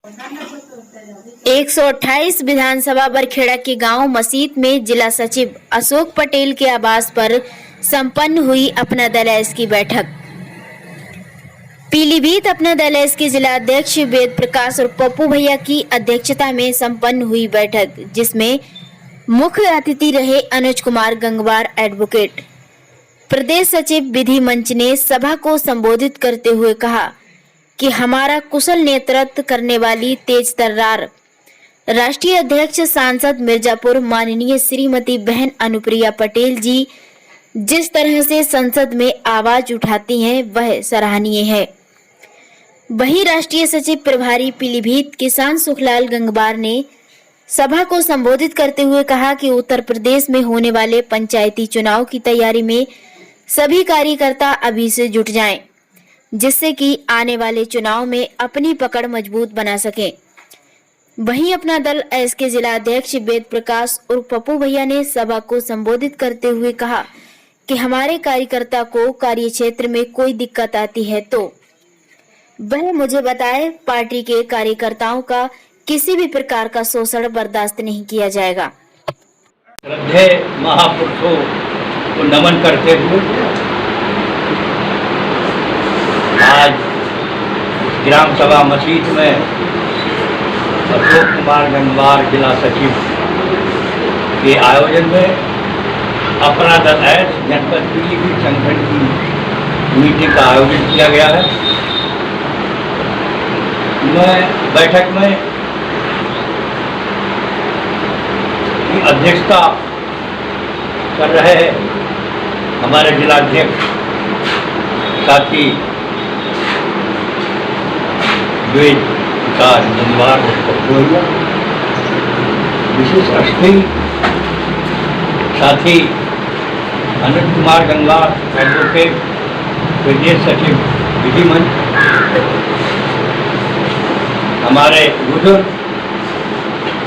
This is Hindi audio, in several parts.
128 विधानसभा बरखेड़ा के गांव मसीत में जिला सचिव अशोक पटेल के आवास पर संपन्न हुई अपना दल एस की बैठक। पीलीभीत अपना दल एस के जिला अध्यक्ष वेद प्रकाश और पप्पू भैया की अध्यक्षता में संपन्न हुई बैठक, जिसमें मुख्य अतिथि रहे अनुज कुमार गंगवार एडवोकेट। प्रदेश सचिव विधि मंच ने सभा को संबोधित करते हुए कहा कि हमारा कुशल नेतृत्व करने वाली तेज तर्रार राष्ट्रीय अध्यक्ष सांसद मिर्जापुर माननीय श्रीमती बहन अनुप्रिया पटेल जी जिस तरह से संसद में आवाज उठाती हैं वह सराहनीय है। वहीं राष्ट्रीय सचिव प्रभारी पीलीभीत किसान सुखलाल गंगवार ने सभा को संबोधित करते हुए कहा कि उत्तर प्रदेश में होने वाले पंचायती चुनाव की तैयारी में सभी कार्यकर्ता अभी से जुट जाएं, जिससे कि आने वाले चुनाव में अपनी पकड़ मजबूत बना सकें। वहीं अपना दल एस के जिला अध्यक्ष वेद प्रकाश और पप्पू भैया ने सभा को संबोधित करते हुए कहा कि हमारे कार्यकर्ता को कार्य क्षेत्र में कोई दिक्कत आती है तो वह मुझे बताए। पार्टी के कार्यकर्ताओं का किसी भी प्रकार का शोषण बर्दाश्त नहीं किया जाएगा। श्रद्धेय महापुरुषों को नमन करते हुए आज ग्राम सभा मसीत में अशोक कुमार गंगवार जिला सचिव के आयोजन में अपना दल एस जनपद पीलीभीत संगठन की मीटिंग का आयोजन किया गया है। मैं बैठक में की अध्यक्षता कर रहे हैं हमारे जिलाध्यक्ष साथी वेद प्रकाश गंगवार और विशेष अतिथि साथी अनुज कुमार गंगवार एडवोकेट, प्रदेश सचिव विधि मंच, हमारे बुजुर्ग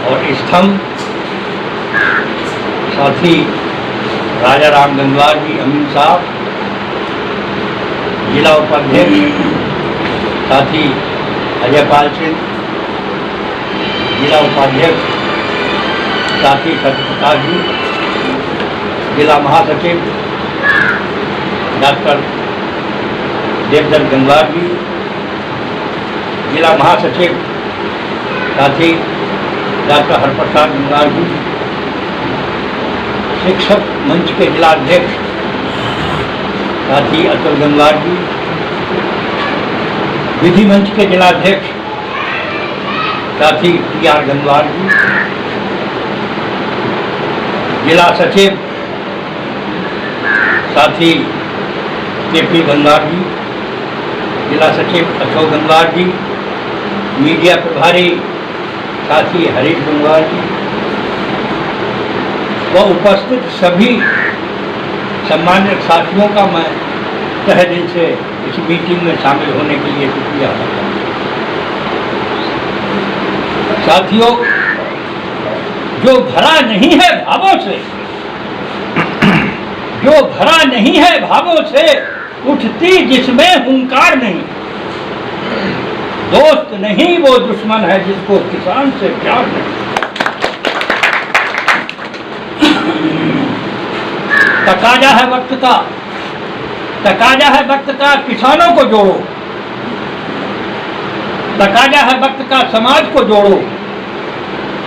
और स्तंभ साथी राजा राम गंगवार जी अमीन साहब, जिला उपाध्यक्ष साथी अजय पाल सिंह, जिला उपाध्यक्ष साथी सत्यप्रकाश जी, जिला महासचिव डॉक्टर देवदत्त गंगवार जी, जिला महासचिव साथी डॉक्टर हरप्रसाद गंगवार जी, शिक्षक मंच के जिला अध्यक्ष साथी अतुल गंगवार जी, विधि मंच के जिला अध्यक्ष साथी टी.आर. गंगवार जी, जिला सचिव साथी के.पी. गंगवार जी, जिला सचिव अशोक गंगवार जी, मीडिया प्रभारी साथी हरीश गंगवार जी व उपस्थित सभी सम्मानित साथियों का मैं तहे दिल से इस मीटिंग में शामिल होने के लिए शुक्रिया अदा करता हूं। साथियों, जो भरा नहीं है भावों से, जो भरा नहीं है भावों से उठती जिसमें हुंकार नहीं, दोस्त नहीं वो दुश्मन है जिसको किसान से प्यार नहीं। तकाजा है वक्त का, तकाजा है वक्त का किसानों को जोड़ो, तकाजा है वक्त का समाज को जोड़ो,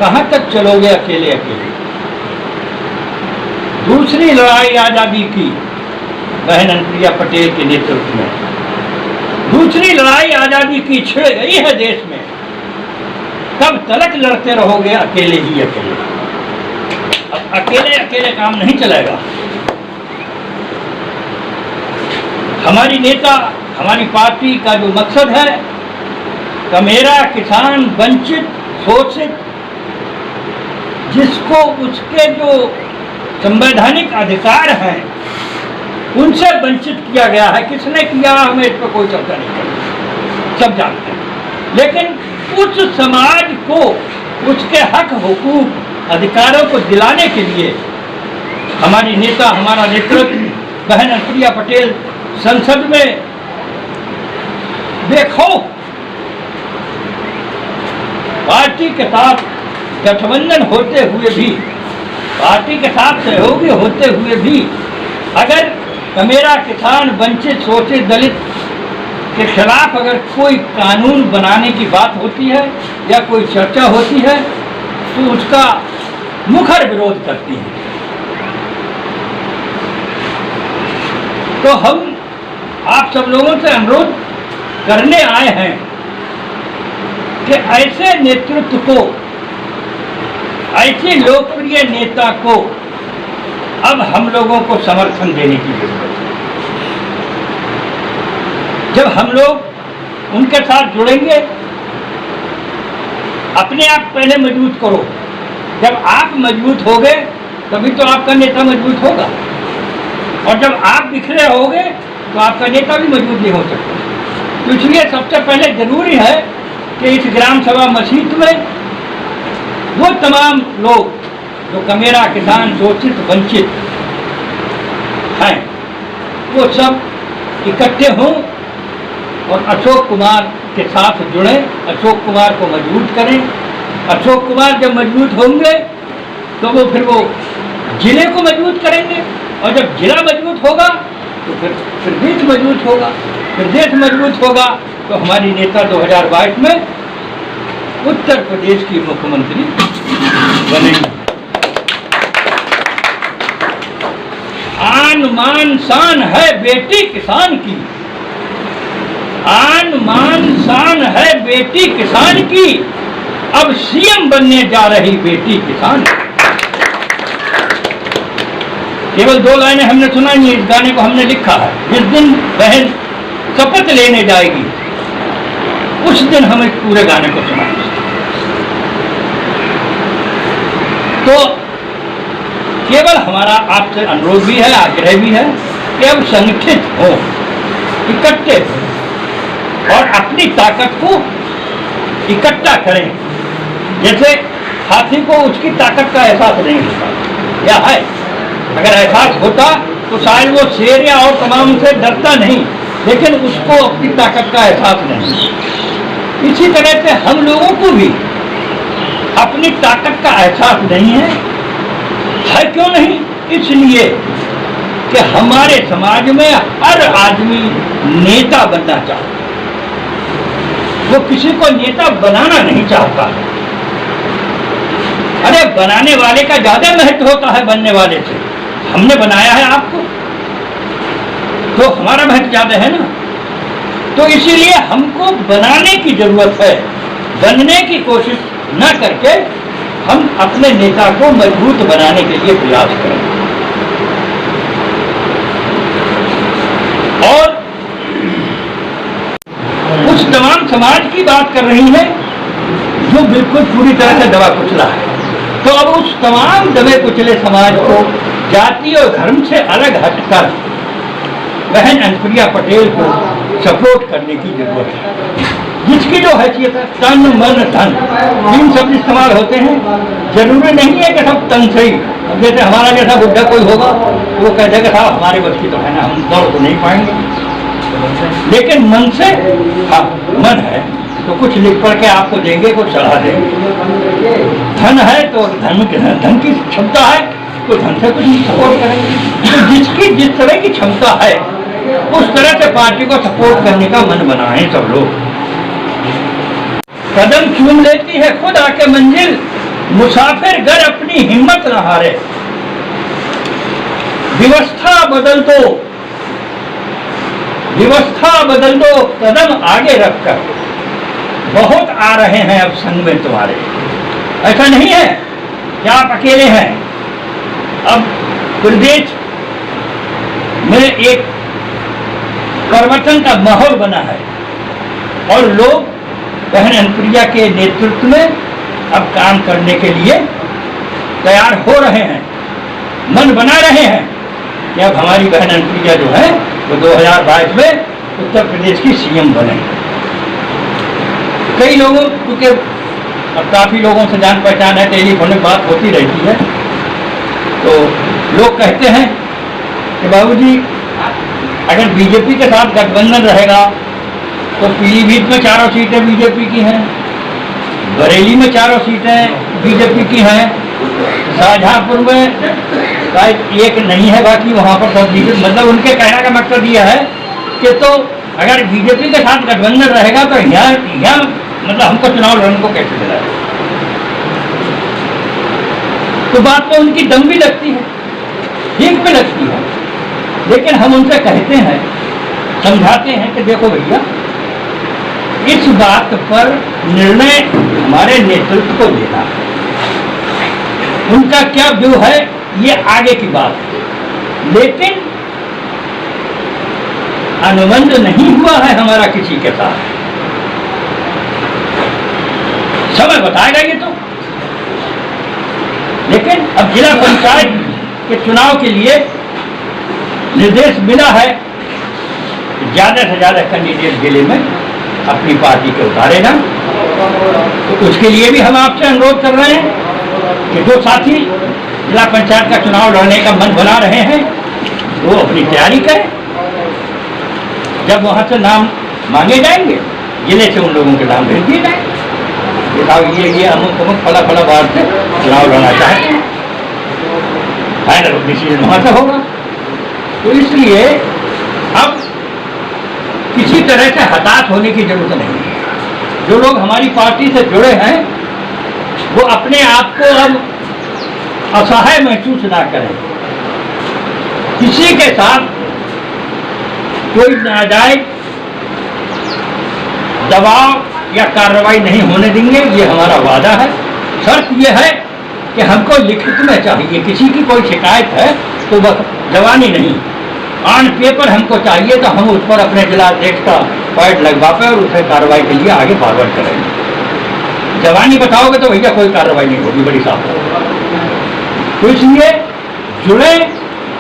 कहां तक चलोगे अकेले अकेले। दूसरी लड़ाई आजादी की बहन अनुप्रिया पटेल के नेतृत्व में, दूसरी लड़ाई आजादी की छिड़ गई है देश में। कब तलक लड़ते रहोगे अकेले ही अकेले। अब अकेले अकेले काम नहीं चलेगा। हमारी नेता, हमारी पार्टी का जो मकसद है कि मेरा किसान वंचित, शोषित, जिसको उसके जो संवैधानिक अधिकार हैं उनसे वंचित किया गया है। किसने किया हमें इस पर कोई चर्चा नहीं करनी, सब जानते हैं। लेकिन उस समाज को उसके हक, हुकूक, अधिकारों को दिलाने के लिए हमारी नेता, हमारा नेतृत्व बहन अनुप्रिया पटेल संसद में बेखौफ पार्टी के साथ गठबंधन होते हुए भी, पार्टी के साथ सहयोगी होते हुए भी अगर मेरा किसान, वंचित, शोषित, दलित के खिलाफ अगर कोई कानून बनाने की बात होती है या कोई चर्चा होती है तो उसका मुखर विरोध करती है। तो हम आप सब लोगों से अनुरोध करने आए हैं कि ऐसे नेतृत्व को, ऐसे लोकप्रिय नेता को अब हम लोगों को समर्थन देने की जरूरत है। जब हम लोग उनके साथ जुड़ेंगे, अपने आप पहले मजबूत करो। जब आप मजबूत होगे तभी तो आपका नेता मजबूत होगा, और जब आप बिखरे होगे तो आपका नेता भी मजबूत नहीं हो सकता। तो इसलिए सबसे पहले जरूरी है कि इस ग्राम सभा मसीत में वो तमाम लोग जो कमेरा, किसान, शोषित, वंचित हैं, वो सब इकट्ठे हों और अशोक कुमार के साथ जुड़ें, अशोक कुमार को मजबूत करें। अशोक कुमार जब मजबूत होंगे तो वो फिर जिले को मजबूत करेंगे, और जब जिला मजबूत होगा तो फिर देश मजबूत होगा, फिर देश मजबूत होगा तो हमारी नेता 2022 में उत्तर प्रदेश की मुख्यमंत्री बनेंगे। आन मान शान है बेटी किसान की, आन मान शान है बेटी किसान की, अब सीएम बनने जा रही बेटी किसान। केवल 2 लाइनें हमने सुनाई हैं, इस गाने को हमने लिखा है। जिस दिन बहन शपथ लेने जाएगी उस दिन हम इस पूरे गाने को सुनाएंगे। तो केवल हमारा आपसे अनुरोध भी है, आग्रह भी है कि अब संगठित हो, इकट्ठे हो और अपनी ताकत को इकट्ठा करें। जैसे हाथी को उसकी ताकत का एहसास नहीं होता, या है, अगर एहसास होता तो शायद वो शेर या और तमाम से डरता नहीं, लेकिन उसको अपनी ताकत का एहसास नहीं। इसी तरह से हम लोगों को भी अपनी ताकत का एहसास नहीं है। क्यों नहीं? इसलिए कि हमारे समाज में हर आदमी नेता बनना चाहता, वो किसी को नेता बनाना नहीं चाहता। अरे बनाने वाले का ज्यादा महत्व होता है बनने वाले से। हमने बनाया है आपको तो हमारा महत्व ज्यादा है ना। तो इसीलिए हमको बनाने की जरूरत है, बनने की कोशिश न करके हम अपने नेता को मजबूत बनाने के लिए प्रयास करें। और उस तमाम समाज की बात कर रही है जो बिल्कुल पूरी तरह से दबा कुचला है। तो अब उस तमाम दबे कुचले समाज को जाति और धर्म से अलग हटकर बहन अनुप्रिया पटेल को सपोर्ट करने की जरूरत है। जिसकी जो हैसियत है, तन मन धन 3 शब्द इस्तेमाल होते हैं। जरूरी नहीं है कि सब तन से ही, जैसे हमारा जैसा बुढ़ा कोई होगा वो कह देगा साहब हमारे बस की तो है ना, हम दौड़ तो नहीं पाएंगे, लेकिन मन से, हाँ मन है तो कुछ लिख पढ़ के आपको देंगे, कुछ चढ़ा देंगे। धन है तो धन की क्षमता है तो धन से कुछ सपोर्ट करेंगे। तो जिसकी जिस तरह की क्षमता है उस तरह से पार्टी को सपोर्ट करने का मन बनाएं सब लोग। कदम चूम लेती है खुद आके मंजिल, मुसाफिर घर अपनी हिम्मत न हारे। व्यवस्था बदल दो कदम आगे रखकर, बहुत आ रहे हैं अब संग में तुम्हारे। ऐसा नहीं है कि आप अकेले हैं। अब प्रदेश में एक परिवर्तन का माहौल बना है और लोग बहन अनुप्रिया के नेतृत्व में अब काम करने के लिए तैयार हो रहे हैं, मन बना रहे हैं कि अब हमारी बहन अनुप्रिया जो है वो 2022 में उत्तर प्रदेश की सीएम बने। कई लोगों, क्योंकि अब काफी लोगों से जान पहचान है, टेलीफोन में बात होती रहती है, तो लोग कहते हैं कि बाबूजी अगर बीजेपी के साथ गठबंधन रहेगा तो पीलीभीत में 4 सीटें बीजेपी की हैं, बरेली में 4 सीटें बीजेपी की हैं, शाहजहांपुर में शायद एक नहीं है, बाकी वहाँ पर सब बीजेपी। मतलब उनके कहने का मकसद यह है कि तो अगर बीजेपी के साथ गठबंधन रहेगा तो यहाँ मतलब हमको चुनाव लड़ने को कैसे दिलाएगा। तो बात में उनकी दम भी लगती है, ठीक भी लगती है, लेकिन हम उनसे कहते हैं, समझाते हैं कि देखो भैया, इस बात पर निर्णय हमारे नेतृत्व को लेना है, उनका क्या व्यू है ये आगे की बात है, लेकिन अनुबंध नहीं हुआ है हमारा किसी के साथ। समय बताएगा ये तो, लेकिन अब जिला पंचायत के चुनाव के लिए निर्देश मिला है कि ज़्यादा से ज़्यादा कैंडिडेट जिले में अपनी पार्टी के उतारे ना। तो उसके लिए भी हम आपसे अनुरोध कर रहे हैं कि जो साथी जिला पंचायत का चुनाव लड़ने का मन बना रहे हैं वो अपनी तैयारी करें। जब वहाँ से नाम मांगे जाएंगे, जिले से उन लोगों के नाम भेज दिए जाएंगे, ये अमुक अमुक फला बार से चुनाव लड़ना चाहते हैं, फाइनल डिसीजन वहाँ से होगा। तो इसलिए अब किसी तरह से हताश होने की जरूरत नहीं है। जो लोग हमारी पार्टी से जुड़े हैं वो अपने आप को अब असहाय महसूस ना करें, किसी के साथ कोई नाजायज दबाव या कार्रवाई नहीं होने देंगे, ये हमारा वादा है। शर्त यह है कि हमको लिखित में चाहिए, किसी की कोई शिकायत है तो बस जवानी नहीं, ऑन पेपर हमको चाहिए, तो हम उस पर अपने जिला अध्यक्ष का पॉइंट लगवा पाए और उसे कार्रवाई के लिए आगे फॉरवर्ड करेंगे। जवानी बताओगे तो भैया कोई कार्रवाई नहीं होगी, बड़ी साफ होगी। तो इसलिए जुड़े,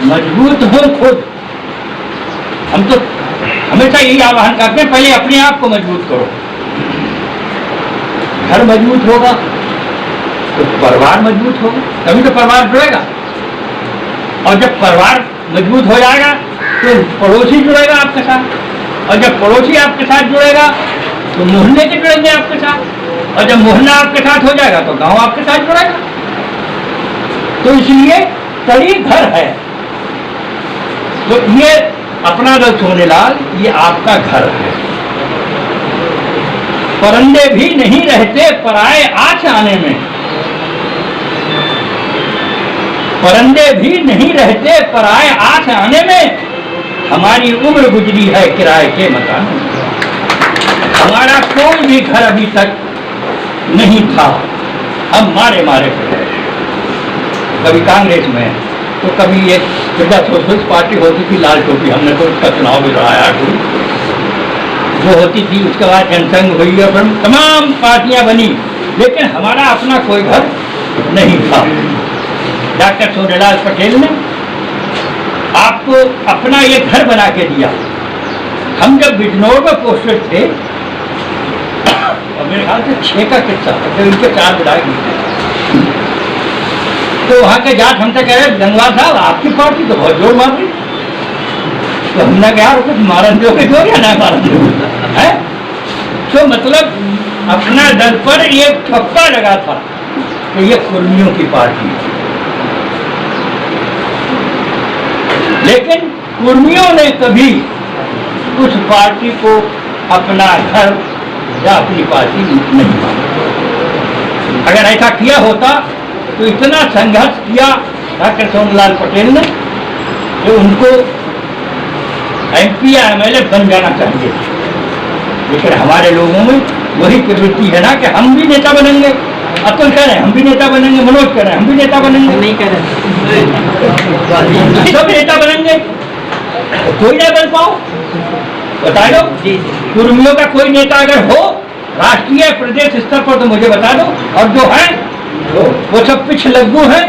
मजबूत हो खुद। हम तो हमेशा यही आह्वान करते हैं, पहले अपने आप को मजबूत करो। घर मजबूत होगा तो परिवार मजबूत होगा, तभी तो परिवार जुड़ेगा। और जब परिवार मजबूत हो जाएगा तो पड़ोसी जुड़ेगा आपके साथ, और जब पड़ोसी आपके साथ जुड़ेगा तो मोहल्ले के जुड़ेंगे आपके साथ, और जब मोहल्ला आपके साथ हो जाएगा तो गांव आपके साथ जुड़ेगा। तो इसलिए कड़ी घर है। तो ये अपना दल सोनेलाल, ये आपका घर है। परिंदे भी नहीं रहते पराए आँच आने में, परिंदे भी नहीं रहते पराए आँच आने में, हमारी उम्र गुजरी है किराए के मकान में। हमारा कोई भी घर अभी तक नहीं था, हम मारे फिरे। कभी कांग्रेस में तो कभी एक जिला सोशलिस्ट पार्टी होती थी, लाल टोपी, हमने तो उसका चुनाव भी लड़ाया, वो होती थी। उसके बाद जनसंघ हुई और फिर तमाम पार्टियां बनी, लेकिन हमारा अपना कोई घर नहीं था। डॉक्टर सोनेलाल पटेल ने आपको अपना ये घर बना के दिया। हम जब बिजनौर में पोस्टेड थे, और मेरे ख्याल से 6 का किस्सा, तो इनके 4 विधायक, तो वहाँ के जाट हमसे कह रहे गंगवार साहब आपकी पार्टी तो बहुत जोर मार रही। तो हमने कहा कुछ मारन जो के जोर या ना मारन जो है। तो मतलब अपना दल पर एक ठप्पा लगा था कि ये कुर्मियों की पार्टी है, लेकिन कुर्मियों ने कभी उस पार्टी को अपना घर या अपनी पार्टी नहीं माना। अगर ऐसा किया होता तो इतना संघर्ष किया डॉक्टर सोनेलाल पटेल ने कि उनको MP या MLA बन जाना चाहिए। लेकिन हमारे लोगों में वही प्रवृत्ति है ना कि हम भी नेता बनेंगे। अतुल कह रहे हैं हम भी नेता बनेंगे, मनोज कह रहे हैं हम भी नेता बनेंगे, नहीं कह रहे सब नेता बनेंगे, तो कोई नहीं बन पाओ। बता दो कुर्मियों का कोई नेता अगर हो राष्ट्रीय प्रदेश स्तर पर तो मुझे बता दो। और जो है वो सब पिछलग्गू हैं,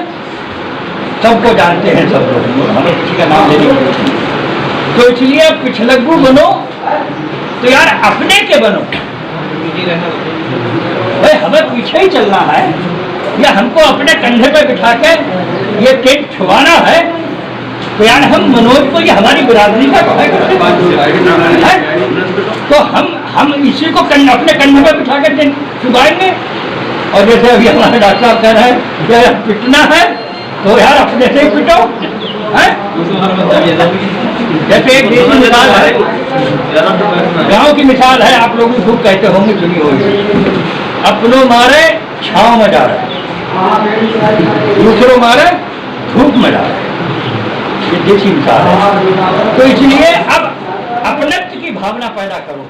सबको जानते हैं सब लोग, हमें किसी का नाम लेने की। तो इसलिए अब पिछलग्गू बनो तो यार अपने के बनो। भाई हमें पीछे ही चलना है या हमको अपने कंधे पे बिठा के ये टेंट छुपाना है, तो यार हम मनोज को, ये हमारी बिरादरी का है, तो हम इसी को अपने कंधे पे बिठा के छुपाएंगे। और जैसे अभी हमारे डॉक्टर साहब कह रहे हैं कि यार पिटना है तो यार अपने से ही पिटो है। जैसे एक देसी मिसाल है, गांव की मिसाल है, आप लोग भी खूब कहते होंगे, सुनी होगी, अपनों मारे छांव में डाले, दूसरों मारे धूप में डाले, ये देसी मिसाल है। तो इसलिए अब अपनत्व की भावना पैदा करो।